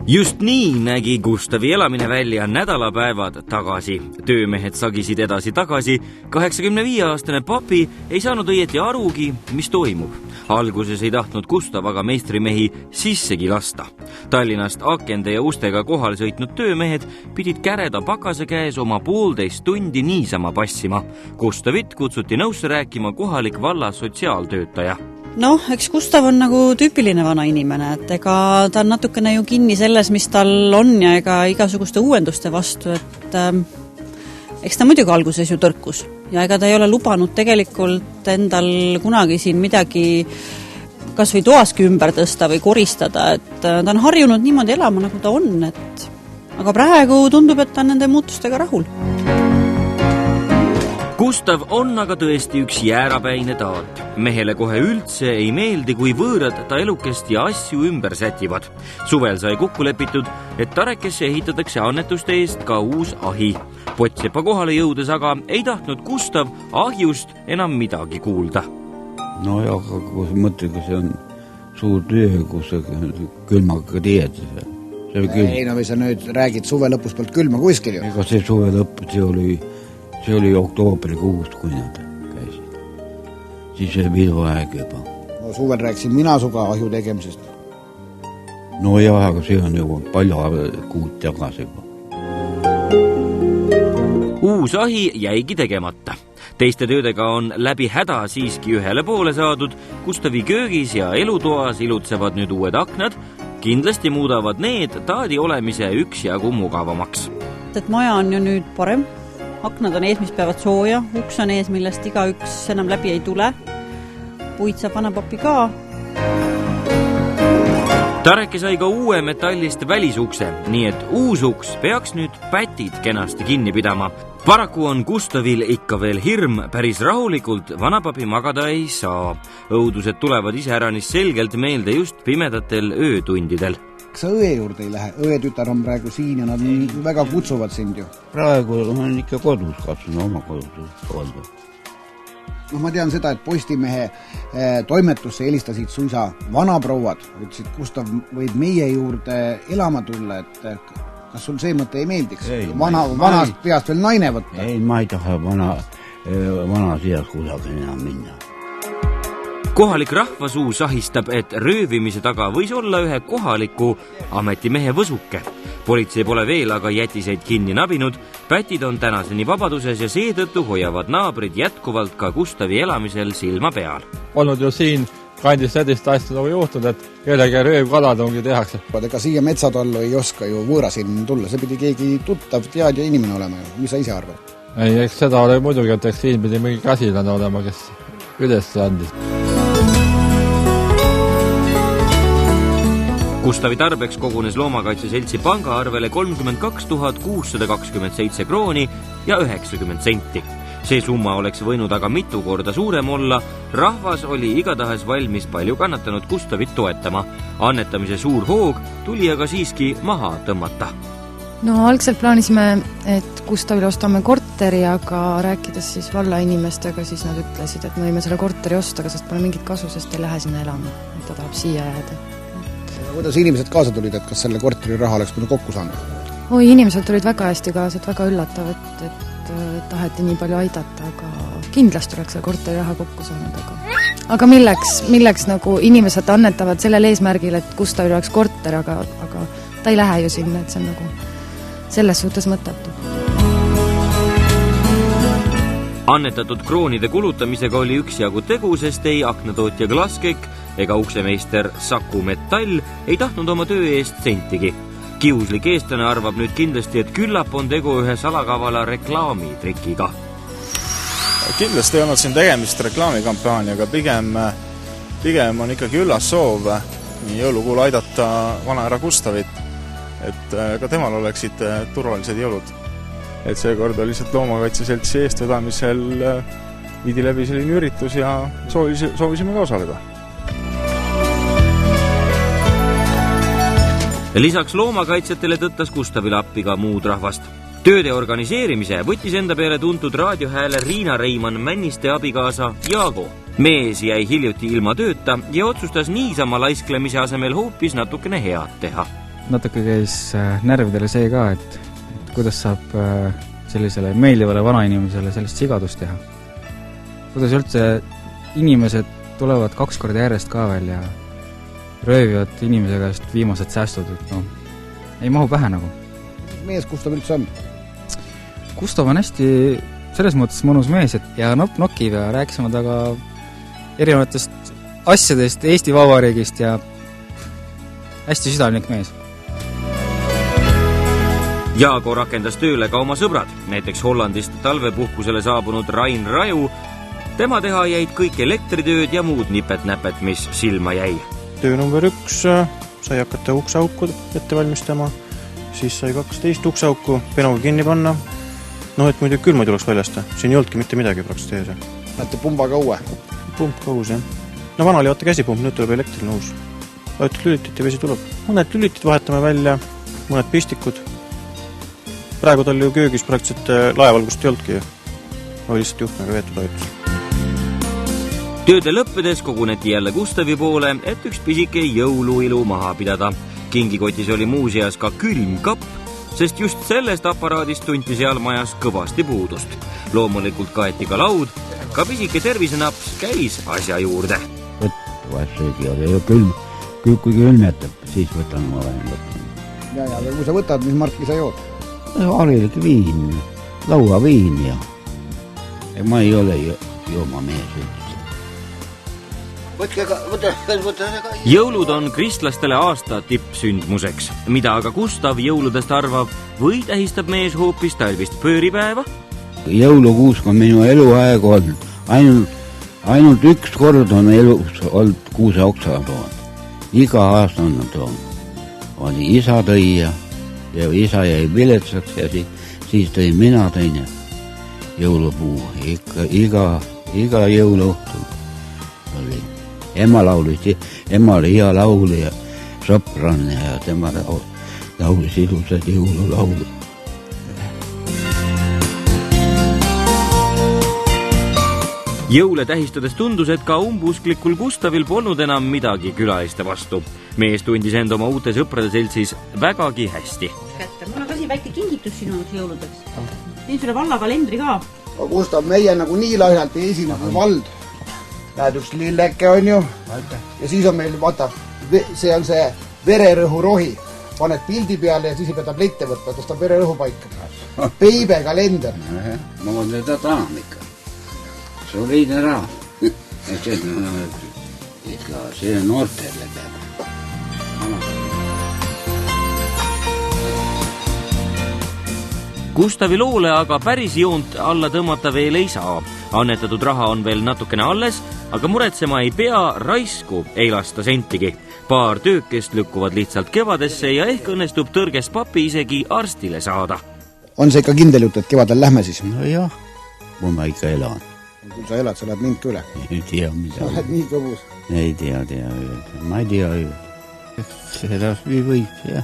Just nii nägi Gustavi elamine välja nädalapäevad tagasi. Töömehed sagisid edasi-tagasi. 85-aastane papi ei saanud õieti arugi, mis toimub. Alguses ei tahtnud Gustav aga meistrimehi sissegi lasta. Tallinnast akende ja ustega kohale sõitnud töömehed pidid käreda pakase käes oma 1,5 tundi niisama passima. Gustavit kutsuti nõusse rääkima kohalik valla sotsiaaltöötaja. Eks Gustav on nagu tüüpiline vana inimene, et ega ta on natukene ju kinni selles, mis tal on ja ega igasuguste uuenduste vastu, et eks ta muidugi alguses ju tõrkus ja ega ta ei ole lubanud tegelikult endal kunagi siin midagi kas või toaski ümber tõsta või koristada, et ta on harjunud niimoodi elama, nagu ta on, et aga praegu tundub, et ta on nende muutustega rahul. Gustav on aga tõesti üks jäärapäine taat. Mehele kohe üldse ei meeldi, kui võõrad ta elukest ja asju ümber sätivad. Suvel sai kokku lepitud, et Tarekesse ehitatakse annetuste eest ka uus ahi. Potsepa kohale jõudes aga ei tahtnud Gustav ahjust enam midagi kuulda. Aga kui mõtled, kui see on suur töö, kus külmaga teed. Ei, või sa nüüd räägid suve lõpus poolt külma kuskil ju? Ega see suve lõpp, see oli oktoobrikuust, kui nad käisid. Siis oli piduaeg juba. Suvel rääkisin mina suga ahju tegemisest. Aga see on juba palju kuud tagasi juba. Uus ahi jäigi tegemata. Teiste töödega on läbi häda siiski ühele poole saadud. Gustavi köögis ja elutoas ilutsevad nüüd uued aknad. Kindlasti muudavad need taadi olemise üksjagu mugavamaks. Et maja on ju nüüd parem. Aknad on ees, mis peavad sooja, uks on ees, millest igaüks enam läbi ei tule. Puid saab vanapapi ka. Tareke sai ka uue metallist välisukse, nii et uus uks peaks nüüd pätid kenasti kinni pidama. Paraku on Gustavil ikka veel hirm, päris rahulikult vanapapi magada ei saa. Õudused tulevad iseäranis selgelt meelde just pimedatel öötundidel. Kas sa õe juurde ei lähe? Õetütar on praegu siin ja nad väga kutsuvad sind ju. Praegu on ikka kodus, katsun oma kodus olda. Ma tean seda, et Postimehe toimetusse helistasid suisa vanaprouad. Ütlesid, Gustav võib meie juurde elama tulla, et kas sul see mõte ei meeldiks? Vanast peast veel naine võtta? Ei, ma ei taha vana seas kuidagi enam minna. Kohalik rahvasuu sahistab, et röövimise taga võis olla ühe kohaliku ametimehe võsuke. Politsei pole veel aga jätiseid kinni nabinud. Pätid on tänaseni vabaduses ja seetõttu hoiavad naabrid jätkuvalt ka Gustavi elamisel silma peal. Olnud ju siin kandis sellist asja nagu juhtud, et kellegi röövkalatungi tehakse. Ega siia metsatallu ei oska ju võõras inimene tulla. See pidi keegi tuttav, teadja inimene olema. Mis sa ise arvad? Ei, eks seda ole muidugi, et eks siin pidi mingi käsilane olema, kes üles andis. Gustavi tarbeks kogunes Loomakaitse Seltsi pangaarvele 32 627 krooni ja 90 senti. See summa oleks võinud aga mitu korda suurem olla. Rahvas oli igatahes valmis palju kannatanud Gustavit toetama. Annetamise suur hoog tuli aga siiski maha tõmmata. Algselt plaanisime, et Gustavile ostame korteri, aga rääkides siis valla inimestega, siis nad ütlesid, et me võime selle korteri osta, sest pole mingit kasu, sest ei lähe sinna elama. Et ta tahab siia jääda. Kuidas inimesed kaasa tulid, et kas selle korteri raha oleks mõne kokku saanud? Inimesed tulid väga hästi kaasa, et väga üllatav, et taheti nii palju aidata, aga kindlasti oleks selle korteri raha kokku saanud. Aga milleks nagu inimesed annetavad sellel eesmärgil, et Gustavil oleks korter, aga ta ei lähe ju sinna, et see on nagu selles suhtes mõttetu. Annetatud kroonide kulutamisega oli üksjagu tegu, sest ei aknatootja Glaskek ega uksemeister Saku Metall ei tahtnud oma töö eest sentigi. Kiuslik eestlane arvab nüüd kindlasti, et küllap on tegu ühe salakavala reklaamitrikiga. Kindlasti ei olnud siin tegemist reklaamikampaaniaga, pigem on ikkagi üllas soov jõulukuul aidata vanaera Gustavit, et ka temal oleksid turvalised jõulud. Et seekord oli lihtsalt Loomakaitse Seltsi eestvedamisel viidi läbi selline üritus ja soovisime ka osaleda. Lisaks loomakaitsjatele tõttas Gustavile appi ka muud rahvast. Tööde organiseerimise võttis enda peale tuntud raadiohääle Riina Reimann Männiste abikaasa Jaago. Mees jäi hiljuti ilma tööta ja otsustas niisama laisklemise asemel hoopis natukene head teha. natuke käis närvidele see ka, et kuidas saab sellisele meeldivale vanainimesele sellist sigadust teha. Kuidas üldse inimesed tulevad 2 korda järjest ka veel ja röövivad inimese käest viimased säästud, et no, ei mahu pähe nagu. Mees Gustav üldse on? Gustav on hästi selles mõttes mõnus mees, et ja nokib ja rääkisime taga erinevatest asjadest Eesti Vabariigist ja hästi südamlik mees. Jaago rakendas tööle ka oma sõbrad, näiteks Hollandist talvepuhkusele saabunud Rain Raju. Tema teha jäid kõik elektritööd ja muud nipet-näpet, mis silma jäi. Töö number 1 sai hakata ukseauku ette valmistama, siis sai 12 ukseauku penuga kinni panna. No, et muidu külma ei tuleks väljast, siin ei olnudki mitte midagi praktiliselt ees. Näete pumbaga õue? Pump ka uus, jah. No vana oli vaata käsipump, nüüd tuleb elektriline uus. Vaatad lülitit ja vesi tuleb. Mõned lülitit vahetame välja, mõned pistikud. Praegu tal ju köögis praktiliselt laevalgust ei olnudki. Oli lihtsalt juhtmega veetud ajutus. Tööde lõppedes koguneti jälle Gustavi poole, et üks pisike jõuluilu maha pidada. Kingikotis oli muuseas ka külmkapp, sest just sellest aparaadist tunti seal majas kõvasti puudust. Loomulikult kaeti ka laud, ka pisike tervisenaps käis asja juurde. Võttu oli ju külm, kui külmetab, siis võtan ma vajan võtma. Ja kui sa võtad, mis marki sa jood? Harilik viin, lauaviin ja ma ei ole jooma mees üldse. Jõulud on kristlastele aasta tippsündmuseks, mida aga Gustav jõuludest arvab või tähistab mees hoopis talvist pööripäeva? Jõulukuusk on minu eluaeg olnud. Ainult üks kord on elus olnud kuuse oksa toon. Iga aasta on toon. Oli isa tõi ja isa jäi viletsaks ja siis tõi mina tõin jõulupuu. Iga jõuluõhtul oli. Ema oli hea laulu ja sopran ja tema laulis ilusad jõululaulu. Jõule tähistades tundus, et ka umbusklikul Gustavil polnud enam midagi külaliste vastu. Mees tundis end oma uute sõprade seltsis vägagi hästi. Mul on kasi väike kingitus sinu jõuludeks. Teen sulle vallakalendri ka. Gustav, meie nagu nii laialt ei esine kui vald. Näed üks lilleke on ju. Ja siis on meil, vaata, see on see vererõhu rohi. Paned pildi peale ja siis ei pea tablette võtma, tõstab vererõhu paika. Peibe kalender. Ma mõtlen seda taam ikka. Soliidne raam. See on noortele peab. Gustavi loole aga päris joont alla tõmmata veel ei saa. Annetatud raha on veel natukene alles, aga muretsema ei pea, raisku ei lasta sentigi. Paar töökest lükkuvad lihtsalt kevadesse ja ehk õnnestub tõrges papi isegi arstile saada. On see ikka kindel jutt, et kevadel lähme siis? No jah, kui ma ikka elan. Kui sa elad, sa lähed mind ka üle? Ei tea, mida. Sa lähed nii kõbus? Ei tea. Ma ei tea. Seda võib, jah.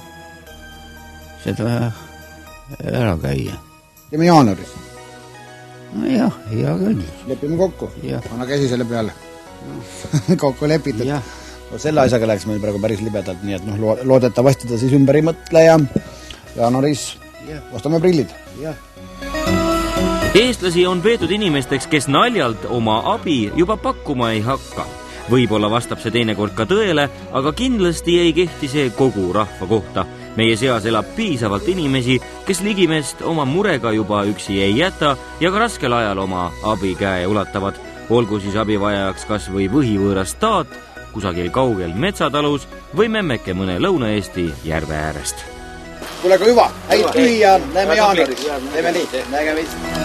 Seda ära käia. Teeme jaanuaris? No jah, hea küll. Lepime kokku? Anna käsi selle peale. Kokku lepitud. No, selle asjaga läks meil praegu päris libedalt, nii et loodetavasti ta siis ümber ei mõtle ja jaanuaris ostame prillid. Eestlasi on peetud inimesteks, kes naljalt oma abi juba pakkuma ei hakka. Võib-olla vastab see teinekord ka tõele, aga kindlasti ei kehti see kogu rahva kohta. Meie seas elab piisavalt inimesi, kes ligimest oma murega juba üksi ei jäta ja ka raskel ajal oma abikäe ulatavad. Olgu siis abivajajaks kas või võhivõõras taat, kusagil kaugel metsatalus või memmeke mõne Lõuna-Eesti järve äärest. Kuule ka hüva, häid tühi ja näeme jaanuaris. Teeme nii, nägemist.